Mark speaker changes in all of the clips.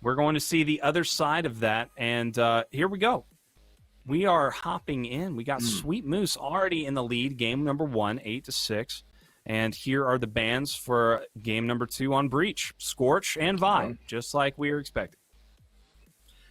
Speaker 1: we're going to see the other side of that. And here we go. We are hopping in. We got Sweet Moose already in the lead. Game number 1, 8-6. And here are the bans for game number 2 on Breach. Scorch and Vi, just like we were expecting.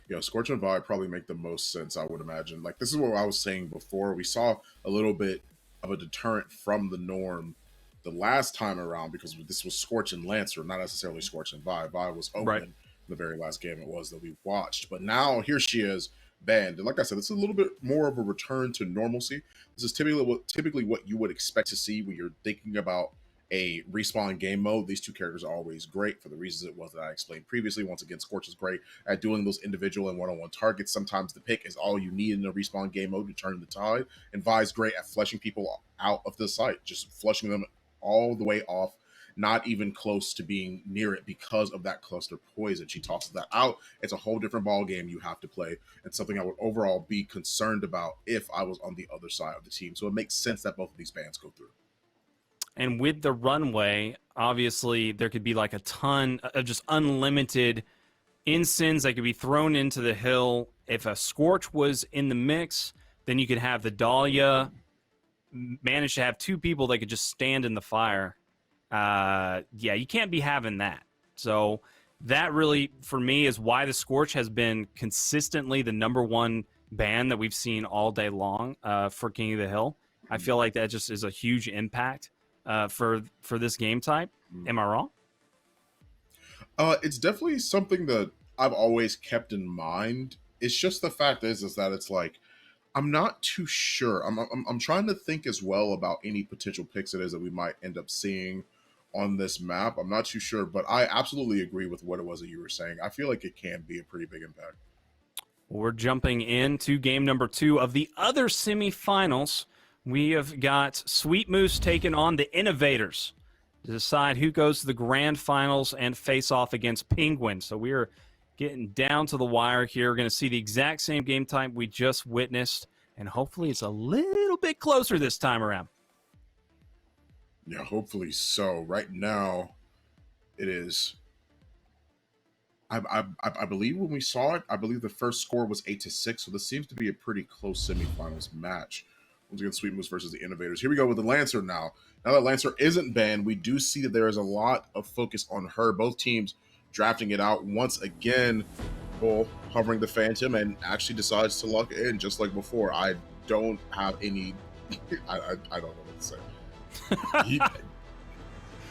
Speaker 2: Yeah, Scorch and Vi probably make the most sense, I would imagine. Like, this is what I was saying before. We saw a little bit of a deterrent from the norm the last time around because this was Scorch and Lancer, not necessarily Scorch and Vi. Vi was open in the very last game it was that we watched. But now, here she is, banned. And like I said, this is a little bit more of a return to normalcy. This is typically what you would expect to see when you're thinking about a respawn game mode. These two characters are always great for the reasons it was that I explained previously. Once again, Scorch is great at doing those individual and one-on-one targets. Sometimes the pick is all you need in a respawn game mode to turn the tide. And Vi is great at flushing people out of the site, just flushing them all the way off, not even close to being near it because of that cluster poison. She tosses that out. It's a whole different ball game you have to play, and something I would overall be concerned about if I was on the other side of the team. So it makes sense that both of these bans go through.
Speaker 1: And with the runway, obviously there could be like a ton of just unlimited Insins that could be thrown into the hill. If a Scorch was in the mix, then you could have the Dahlia manage to have 2 people that could just stand in the fire. Yeah, you can't be having that. So that really, for me, is why the Scorch has been consistently the #1 ban that we've seen all day long for King of the Hill. I feel like that just is a huge impact for this game type. Am I wrong?
Speaker 2: It's definitely something that I've always kept in mind. It's just the fact is that it's like, I'm not too sure. I'm trying to think as well about any potential picks it is that we might end up seeing on this map. I'm not too sure, but I absolutely agree with what it was that you were saying. I feel like it can be a pretty big impact.
Speaker 1: We're jumping into game number 2 of the other semifinals. We have got Sweet Moose taking on the Innovators to decide who goes to the grand finals and face off against Penguin. So we are getting down to the wire here. We're going to see the exact same game type we just witnessed, and hopefully it's a little bit closer this time around.
Speaker 2: Yeah, hopefully so. Right now, it is. I believe when we saw it, I believe the first score was 8-6, so this seems to be a pretty close semifinals match. Once again, Sweet Moose versus the Innovators. Here we go with the Lancer now. Now that Lancer isn't banned, we do see that there is a lot of focus on her. Both teams drafting it out once again. Bull hovering the Phantom and actually decides to lock in just like before. I don't have any. I don't know what to say.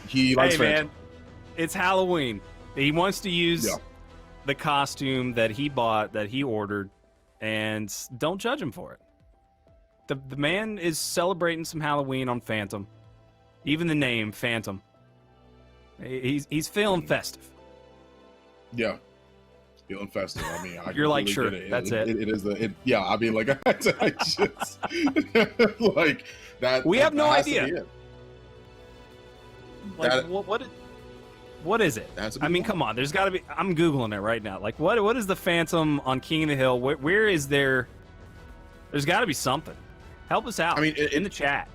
Speaker 2: He likes Phantom.
Speaker 1: Man, it's Halloween. He wants to use the costume that he bought, that he ordered, and don't judge him for it. The man is celebrating some Halloween on Phantom. Even the name, Phantom. He's feeling festive.
Speaker 2: Yeah. Feeling festive. I mean,
Speaker 1: you're like, sure, that's it.
Speaker 2: It is yeah, I mean, like, I just, like, that.
Speaker 1: We have no idea. Like,
Speaker 2: that,
Speaker 1: what is it? I mean, come on. There's got to be. I'm Googling it right now. Like, what is the Phantom on King of the Hill? Where is there? There's got to be something. Help us out.
Speaker 2: I mean,
Speaker 1: in the chat.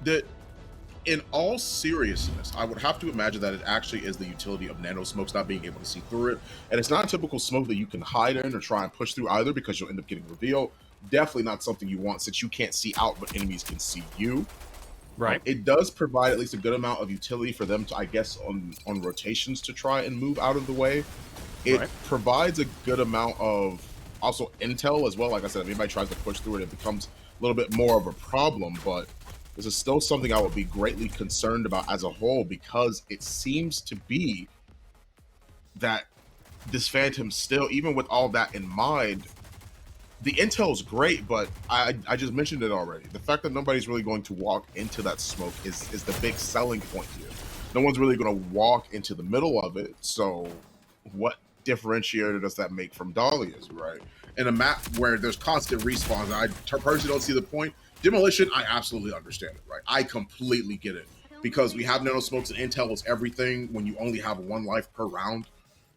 Speaker 2: In all seriousness, I would have to imagine that it actually is the utility of nano smokes not being able to see through it. And it's not a typical smoke that you can hide in or try and push through either, because you'll end up getting revealed. Definitely not something you want, since you can't see out, but enemies can see you.
Speaker 1: Right.
Speaker 2: It does provide at least a good amount of utility for them to, I guess, on rotations to try and move out of the way. It provides a good amount of also intel as well. Like I said, if anybody tries to push through it, it becomes a little bit more of a problem, but this is still something I would be greatly concerned about as a whole, because it seems to be that this Phantom still, even with all that in mind, the intel is great, but I just mentioned it already. The fact that nobody's really going to walk into that smoke is the big selling point here. No one's really going to walk into the middle of it, so what differentiator does that make from Dahlia's, right? In a map where there's constant respawns, I personally don't see the point. Demolition, I absolutely understand it, right? I completely get it, because we have nano smokes and intel is everything when you only have 1 life per round.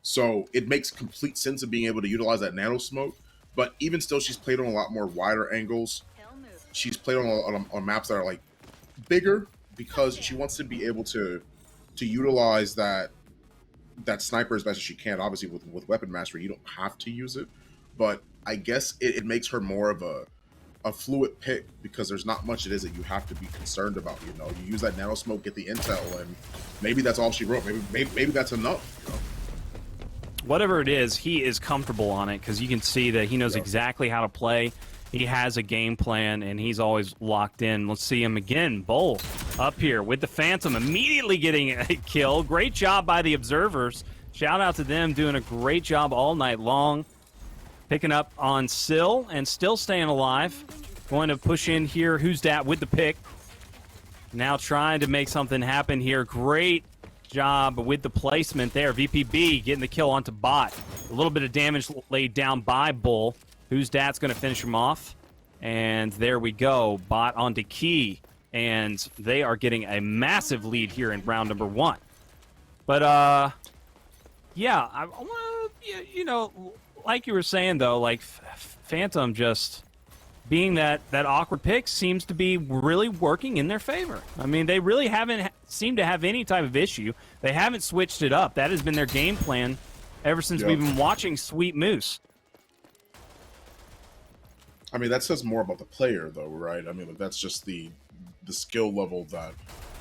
Speaker 2: So it makes complete sense of being able to utilize that nano smoke. But even still, she's played on a lot more wider angles. She's played on maps that are like bigger, because she wants to be able to utilize that that sniper as best as she can. Obviously, with weapon mastery, you don't have to use it, but I guess it makes her more of a fluid pick because there's not much it is that you have to be concerned about. You know, you use that nano smoke, get the intel, and maybe that's all she wrote. Maybe that's enough. You know?
Speaker 1: Whatever it is, he is comfortable on it because you can see that he knows exactly how to play. He has a game plan, and he's always locked in. Let's see him again. Bull up here with the Phantom, immediately getting a kill. Great job by the observers. Shout out to them, doing a great job all night long. Picking up on Sill and still staying alive. Going to push in here. Who's that with the pick? Now trying to make something happen here. Great job with the placement there. VPB getting the kill onto Bot. A little bit of damage laid down by Bull. Who's that's going to finish him off? And there we go. Bot onto Key. And they are getting a massive lead here in round number 1. But, yeah, I want to, you know, like you were saying, though, like, Phantom just being that awkward pick seems to be really working in their favor. I mean, they really haven't seemed to have any type of issue. They haven't switched it up. That has been their game plan ever since we've been watching Sweet Moose.
Speaker 2: I mean, that says more about the player, though, right? I mean, like, that's just the skill level that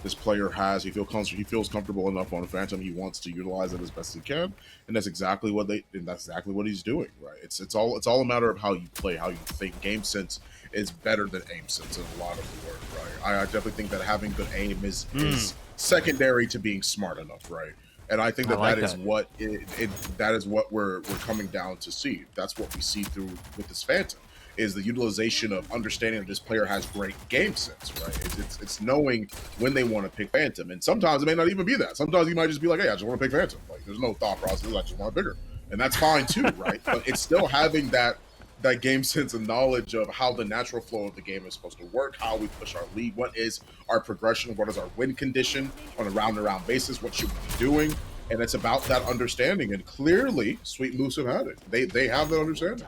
Speaker 2: this player has. He feels comfortable enough on Phantom. He wants to utilize it as best he can, and that's exactly what he's doing, right? It's all a matter of how you play, how you think. Game sense is better than aim sense in a lot of the word, right? I definitely think that having good aim is secondary to being smart enough, right? And I think that is what that is what we're coming down to see. That's what we see through with this Phantom. Is the utilization of understanding that this player has great game sense, right? It's knowing when they want to pick Phantom. And sometimes it may not even be that. Sometimes you might just be like, hey, I just want to pick Phantom. Like, there's no thought process. I just want to pick her. And that's fine too, right? But it's still having that game sense and knowledge of how the natural flow of the game is supposed to work, how we push our lead, what is our progression, what is our win condition on a round-to-round basis, what should we be doing? And it's about that understanding. And clearly, Sweet Moose have had it. They have that understanding.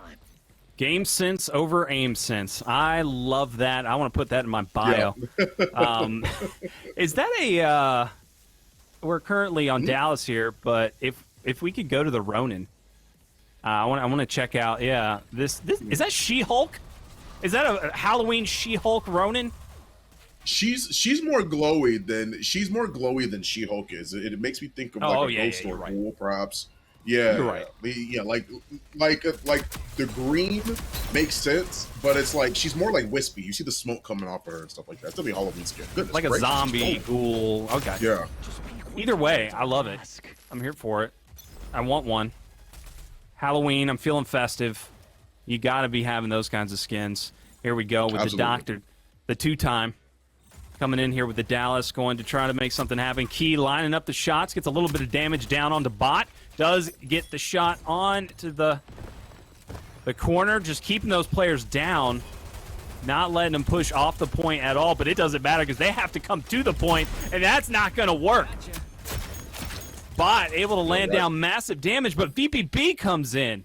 Speaker 1: Game sense over aim sense. I love that. I want to put that in my bio. Yeah. Is that a... we're currently on Dallas here, but if we could go to the Ronin, I want to check out. Yeah, this is that She-Hulk? Is that a Halloween She-Hulk Ronin?
Speaker 2: She's more glowy than She-Hulk is. It makes me think of like a ghost or a ghoul, perhaps. Yeah,
Speaker 1: you're right.
Speaker 2: Yeah, like the green makes sense, but it's like she's more like wispy. You see the smoke coming off of her and stuff like that. It's gonna be Halloween skin. Goodness,
Speaker 1: like a zombie ghoul. Okay.
Speaker 2: Yeah.
Speaker 1: Either way, I love it. I'm here for it. I want one. Halloween. I'm feeling festive. You got to be having those kinds of skins. Here we go with the Doctor, the 2-time. Coming in here with the Dallas, going to try to make something happen. Key lining up the shots, gets a little bit of damage down on the Bot. Does get the shot on to the corner, just keeping those players down, not letting them push off the point at all, but it doesn't matter because they have to come to the point, and that's not going to work. Bot able to land down massive damage, but VPB comes in.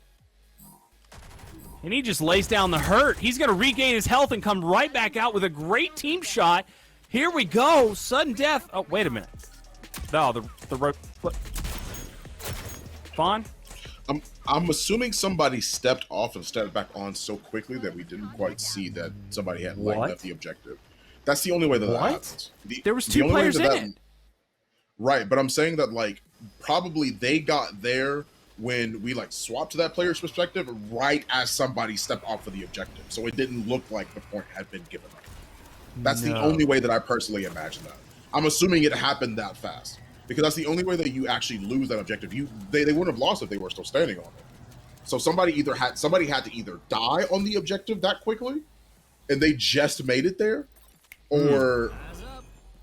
Speaker 1: And he just lays down the hurt. He's going to regain his health and come right back out with a great team shot. Here we go. Sudden death. Oh, wait a minute. No, the rope. Fawn?
Speaker 2: I'm assuming somebody stepped off and stepped back on so quickly that we didn't quite see that somebody had left the objective. That's the only way that happens.
Speaker 1: There was 2 players in it.
Speaker 2: Right, but I'm saying that like probably they got there when we like swapped to that player's perspective right as somebody stepped off of the objective. So it didn't look like the point had been given up. That's the only way that I personally imagine that. I'm assuming it happened that fast. Because that's the only way that you actually lose that objective. They wouldn't have lost if they were still standing on it. So somebody had to either die on the objective that quickly, and they just made it there, or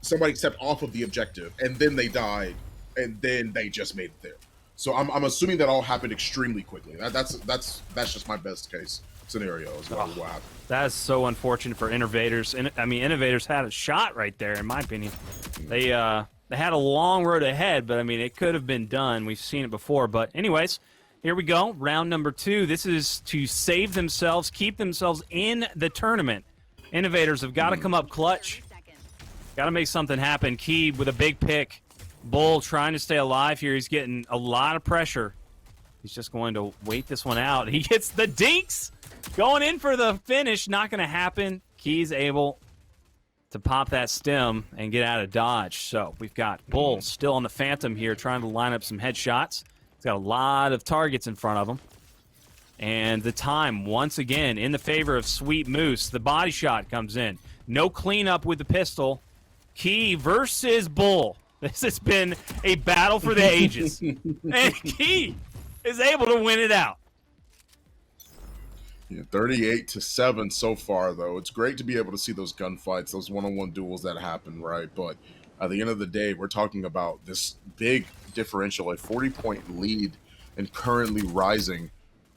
Speaker 2: somebody stepped off of the objective and then they died, and then they just made it there. So I'm assuming that all happened extremely quickly. That's just my best case scenario. Is what happened.
Speaker 1: That is so unfortunate for Innovators. I mean, Innovators had a shot right there, in my opinion. They had a long road ahead, but I mean, it could have been done. We've seen it before. But anyways, here we go. Round number 2. This is to save themselves, keep themselves in the tournament. Innovators have got to come up clutch. Got to make something happen. Key with a big pick. Bull trying to stay alive here. He's getting a lot of pressure. He's just going to wait this one out. He gets the dinks. Going in for the finish. Not going to happen. Key's able to pop that stem and get out of dodge. So we've got Bull still on the Phantom here trying to line up some headshots. He's got a lot of targets in front of him. And the time, once again, in the favor of Sweet Moose. The body shot comes in. No cleanup with the pistol. Key versus Bull. This has been a battle for the ages. And Key is able to win it out.
Speaker 2: Yeah, 38-7 so far, though. It's great to be able to see those gunfights, those one-on-one duels that happen, right? But at the end of the day, we're talking about this big differential, a 40-point lead, and currently rising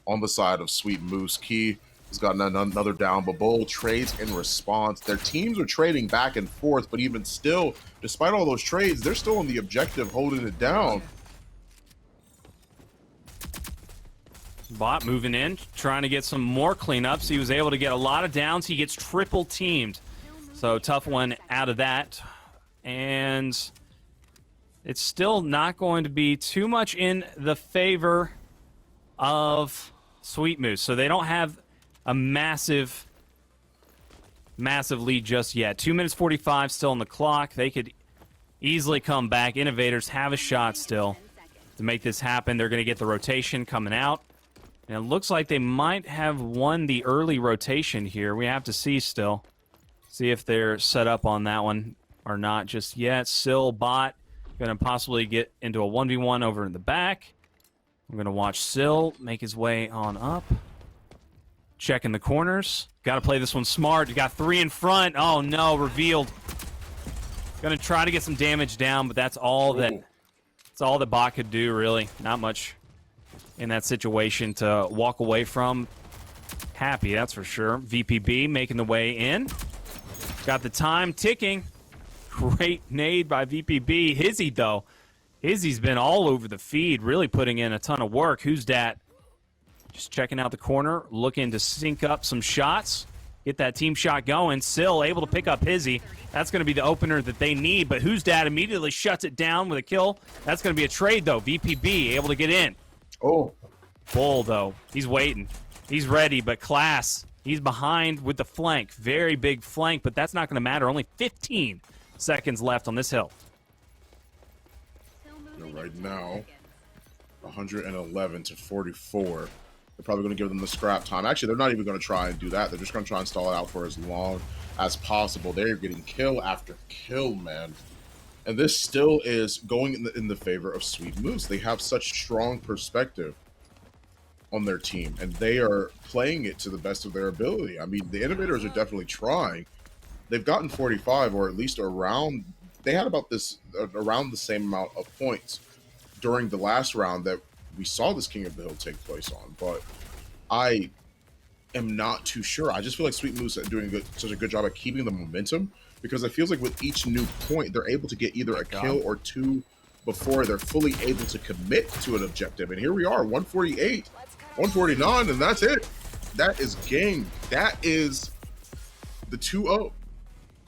Speaker 2: on the side of Sweet Moose. Key has gotten another down, but Bull trades in response. Their teams are trading back and forth, but even still, despite all those trades, they're still on the objective, holding it down.
Speaker 1: Bot moving in, trying to get some more cleanups. He was able to get a lot of downs. He gets triple teamed. So tough one out of that. And it's still not going to be too much in the favor of Sweet Moose. So they don't have a massive lead just yet. 2 minutes 45 still on the clock. They could easily come back. Innovators have a shot still to make this happen. They're going to get the rotation coming out. And it looks like they might have won the early rotation here. We have to see still. See if they're set up on that one or not just yet. Sill, Bot, going to possibly get into a 1v1 over in the back. We're going to watch Sill make his way on up. Checking the corners. Got to play this one smart. You got 3 in front. Oh, no, revealed. Going to try to get some damage down, but that's all that Bot could do, really. Not much in that situation to walk away from. Happy, that's for sure. VPB making the way in. Got the time ticking. Great nade by VPB. Hizzy, though. Hizzy's been all over the feed, really putting in a ton of work. Who's dat? Just checking out the corner, looking to sync up some shots. Get that team shot going. Sill able to pick up Hizzy. That's going to be the opener that they need, but Who's dat immediately shuts it down with a kill. That's going to be a trade, though. VPB able to get in.
Speaker 2: Oh.
Speaker 1: Bull, though. He's waiting. He's ready, but Class, he's behind with the flank. Very big flank, but that's not going to matter. Only 15 seconds left on this hill.
Speaker 2: Right now, 111 to 44. They're probably going to give them the scrap time. Actually, they're not even going to try and do that. They're just going to try and stall it out for as long as possible. They're getting kill after kill, man. And this still is going in the favor of Sweet Moose. They have such strong perspective on their team, and they are playing it to the best of their ability. I mean, the Innovators are definitely trying. They've gotten 45, or at least around. They had about this around the same amount of points during the last round that we saw this King of the Hill take place on. But I am not too sure. I just feel like Sweet Moose are doing such a good job at keeping the momentum, because it feels like with each new point, they're able to get either a kill or two before they're fully able to commit to an objective. And here we are, 148, 149, and that's it. That is game. That is the 2-0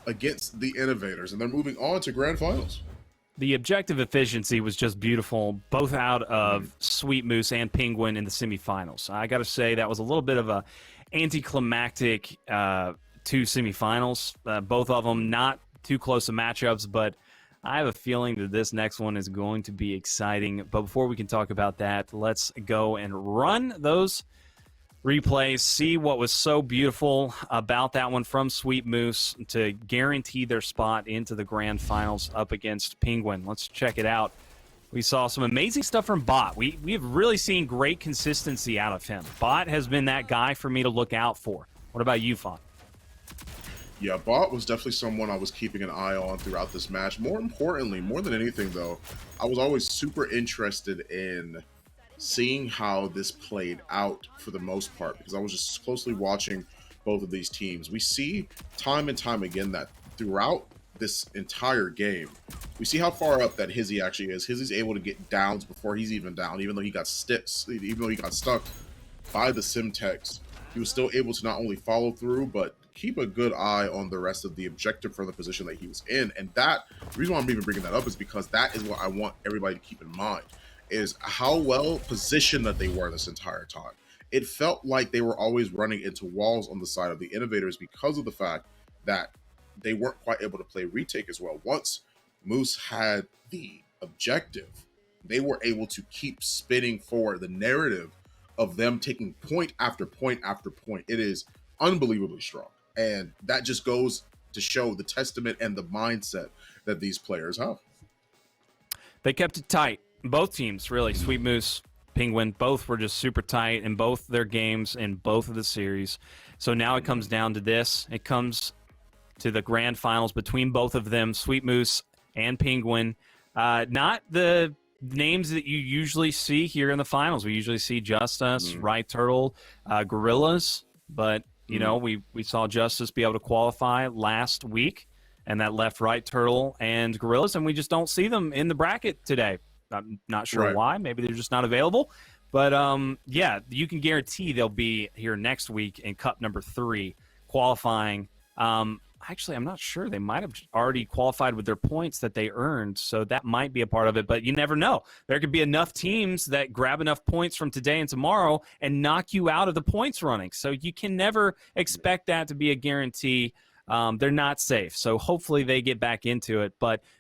Speaker 2: against the Innovators, and they're moving on to grand finals.
Speaker 1: The objective efficiency was just beautiful, both out of Sweet Moose and Penguin in the semifinals. I got to say that was a little bit of a anticlimactic 2 semifinals. Both of them not too close to matchups, but I have a feeling that this next one is going to be exciting. But before we can talk about that, let's go and run those replays, see what was so beautiful about that one from Sweet Moose to guarantee their spot into the grand finals up against Penguin. Let's check it out. We saw some amazing stuff from Bot. We have really seen great consistency out of him. Bot has been that guy for me to look out for. What about you, Fawn?
Speaker 2: Yeah, Bot was definitely someone I was keeping an eye on throughout this match. More importantly, more than anything, though, I was always super interested in seeing how this played out for the most part, because I was just closely watching both of these teams. We see time and time again that throughout this entire game, we see how far up that Hizzy actually is. Hizzy's able to get downs before he's even down, even though he got stuck by the Simtex. He was still able to not only follow through, but keep a good eye on the rest of the objective from the position that he was in. And that, the reason why I'm even bringing that up is because that is what I want everybody to keep in mind, is how well positioned that they were this entire time. It felt like they were always running into walls on the side of the Innovators because of the fact that they weren't quite able to play retake as well. Once Moose had the objective, they were able to keep spinning forward the narrative of them taking point after point after point. It is unbelievably strong. And that just goes to show the testament and the mindset that these players have.
Speaker 1: They kept it tight. Both teams, really. Sweet Moose, Penguin, both were just super tight in both their games in both of the series. So now it comes down to this. It comes to the grand finals between both of them, Sweet Moose and Penguin. Not the names that you usually see here in the finals. We usually see Justice, Right Turtle, Gorillas, but you know, we saw Justice be able to qualify last week, and that left Right Turtle and Gorillas, and we just don't see them in the bracket today. I'm not sure why. Maybe they're just not available. But, yeah, you can guarantee they'll be here next week in Cup number 3 qualifying. Actually, I'm not sure. They might have already qualified with their points that they earned, so that might be a part of it. But you never know. There could be enough teams that grab enough points from today and tomorrow and knock you out of the points running. So you can never expect that to be a guarantee. They're not safe. So hopefully they get back into it. But